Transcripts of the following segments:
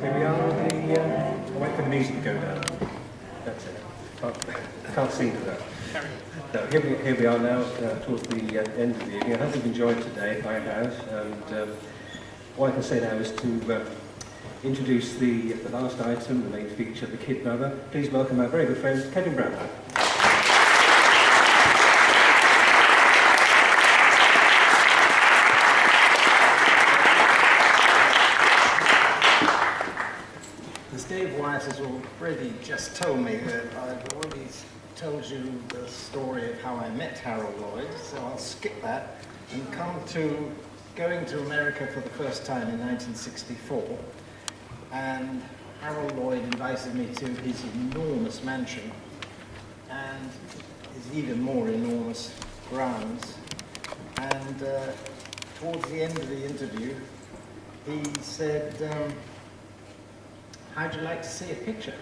Here we are, I'll wait for the music to go down. That's it. Can't sing to that. No, here we are now, towards the end of the evening. I hope you've enjoyed today, I have. And what I can say now is to introduce the last item, the main feature, the Kid Brother. Please welcome our very good friend, Kevin Brownlow. Dave White has already just told me that I've already told you the story of how I met Harold Lloyd, so I'll skip that and come to going to America for the first time in 1964. And Harold Lloyd invited me to his enormous mansion and his even more enormous grounds. And towards the end of the interview, he said, how'd you like to see a picture?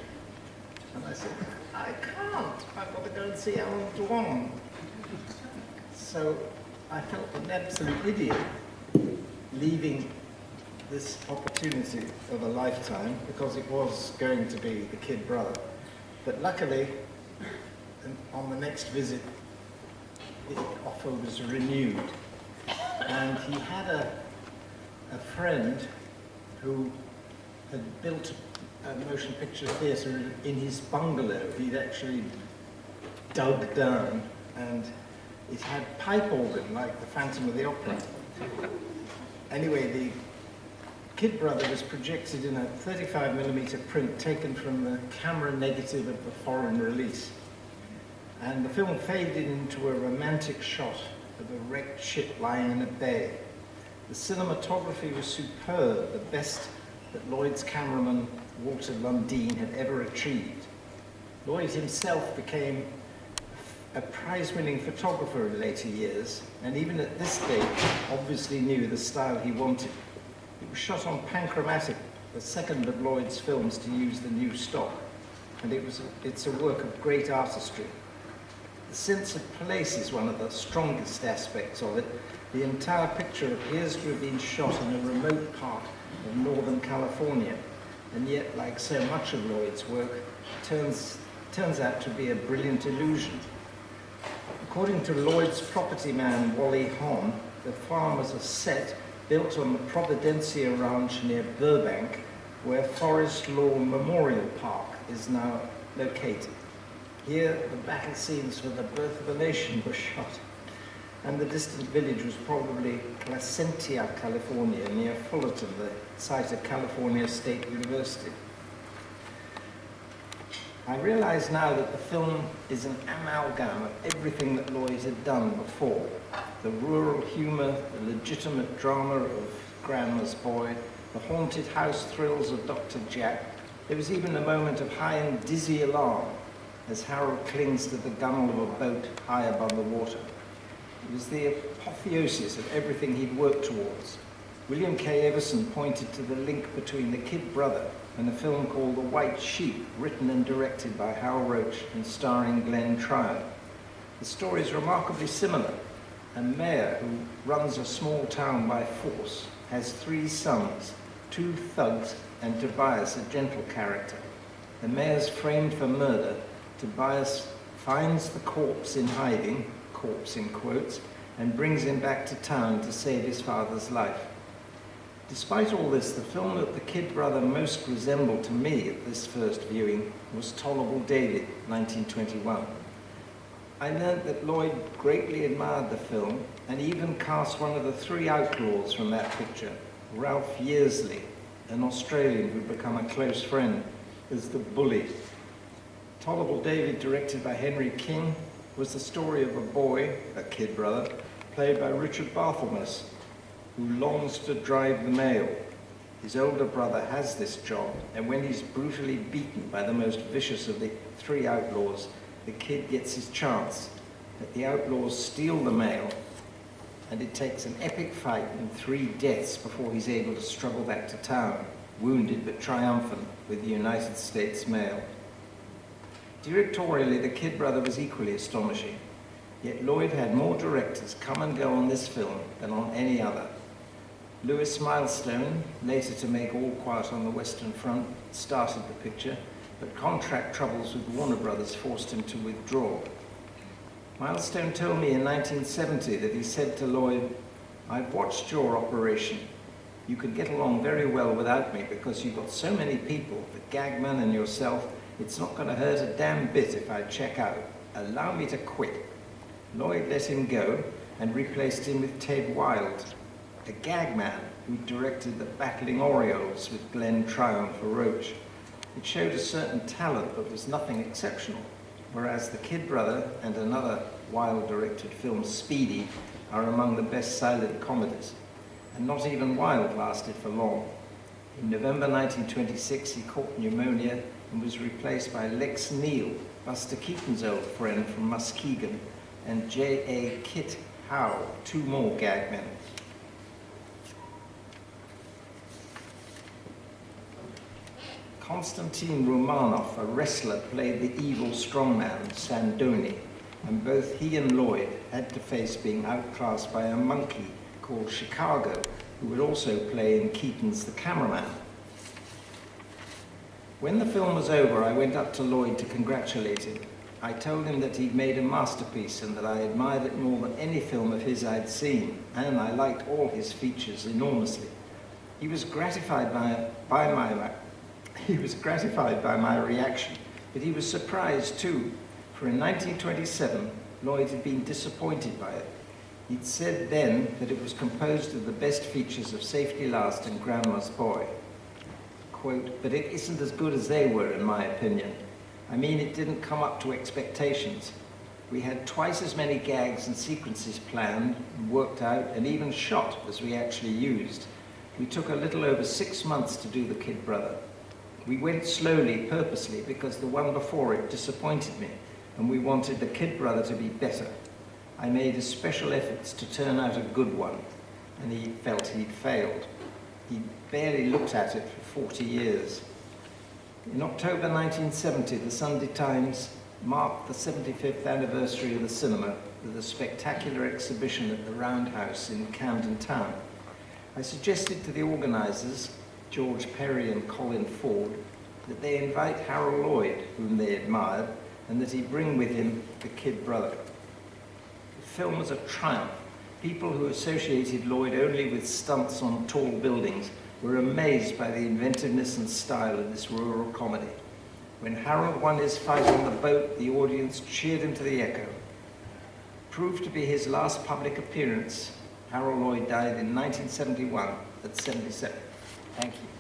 And I said, I can't. I've got to go and see Alan Dwan. So I felt an absolute idiot leaving this opportunity of a lifetime because it was going to be the Kid Brother. But luckily, on the next visit, the offer was renewed. And he had a friend who had built a motion picture theatre in his bungalow. He'd actually dug down, and it had pipe organ like the Phantom of the Opera. Anyway, the Kid Brother was projected in a 35mm print taken from the camera negative of the foreign release. And the film faded into a romantic shot of a wrecked ship lying in a bay. The cinematography was superb, the best that Lloyd's cameraman Walter Lundeen had ever achieved. Lloyd himself became a prize-winning photographer in later years, and even at this stage obviously knew the style he wanted. It was shot on Panchromatic, the second of Lloyd's films to use the new stock, and it's a work of great artistry. The sense of place is one of the strongest aspects of it. The entire picture appears to have been shot in a remote part of Northern California, and yet, like so much of Lloyd's work, turns out to be a brilliant illusion. According to Lloyd's property man, Wally Hahn, the farm was a set built on the Providencia Ranch near Burbank, where Forest Lawn Memorial Park is now located. Here, the battle scenes for the Birth of a Nation were shot, and the distant village was probably Placentia, California, near Fullerton, the site of California State University. I realize now that the film is an amalgam of everything that Lloyd had done before. The rural humor, the legitimate drama of Grandma's Boy, the haunted house thrills of Dr. Jack. There was even a moment of high and dizzy alarm as Harold clings to the gunwale of a boat high above the water. It was the apotheosis of everything he'd worked towards. William K. Everson pointed to the link between The Kid Brother and a film called The White Sheep, written and directed by Hal Roach and starring Glenn Tryon. The story is remarkably similar. A mayor who runs a small town by force has 3 sons, 2 thugs, and Tobias, a gentle character. The mayor's framed for murder. Tobias finds the corpse in hiding, corpse in quotes, and brings him back to town to save his father's life. Despite all this, the film that the Kid Brother most resembled to me at this first viewing was Tolerable David, 1921. I learned that Lloyd greatly admired the film and even cast one of the 3 outlaws from that picture, Ralph Yearsley, an Australian who'd become a close friend, as the bully. Tolerable David, directed by Henry King, was the story of a boy, a Kid Brother, played by Richard Barthelmess, who longs to drive the mail. His older brother has this job, and when he's brutally beaten by the most vicious of the 3 outlaws, the kid gets his chance. But the outlaws steal the mail, and it takes an epic fight and 3 deaths before he's able to struggle back to town, wounded but triumphant with the United States mail. Directorially, The Kid Brother was equally astonishing, yet Lloyd had more directors come and go on this film than on any other. Lewis Milestone, later to make All Quiet on the Western Front, started the picture, but contract troubles with Warner Brothers forced him to withdraw. Milestone told me in 1970 that he said to Lloyd, "I've watched your operation. You could get along very well without me because you've got so many people, the gagman and yourself, it's not going to hurt a damn bit if I check out. Allow me to quit." Lloyd let him go and replaced him with Ted Wilde, a gag man who directed The Battling Orioles with Glenn Tryon for Roach. It showed a certain talent but was nothing exceptional, whereas The Kid Brother and another Wilde-directed film, Speedy, are among the best silent comedies. And not even Wilde lasted for long. In November 1926, he caught pneumonia and was replaced by Lex Neal, Buster Keaton's old friend from Muskegon, and J.A. Kit Howe, two more gag men. Konstantin Romanov, a wrestler, played the evil strongman, Sandoni, and both he and Lloyd had to face being outclassed by a monkey called Chicago, who would also play in Keaton's The Cameraman. When the film was over, I went up to Lloyd to congratulate him. I told him that he'd made a masterpiece and that I admired it more than any film of his I'd seen, and I liked all his features enormously. He was gratified by my reaction, but he was surprised too, for in 1927, Lloyd had been disappointed by it. He'd said then that it was composed of the best features of Safety Last and Grandma's Boy. Quote, "But it isn't as good as they were, in my opinion. I mean, it didn't come up to expectations. We had twice as many gags and sequences planned, and worked out, and even shot as we actually used. We took a little over 6 months to do The Kid Brother. We went slowly, purposely, because the one before it disappointed me, and we wanted The Kid Brother to be better. I made special efforts to turn out a good one, and he felt he'd failed. He barely looked at it for 40 years. In October 1970, the Sunday Times marked the 75th anniversary of the cinema with a spectacular exhibition at the Roundhouse in Camden Town. I suggested to the organisers, George Perry and Colin Ford, that they invite Harold Lloyd, whom they admired, and that he bring with him The Kid Brother. The film was a triumph. People who associated Lloyd only with stunts on tall buildings were amazed by the inventiveness and style of this rural comedy. When Harold won his fight on the boat, the audience cheered him to the echo. Proved to be his last public appearance, Harold Lloyd died in 1971 at 77. Thank you.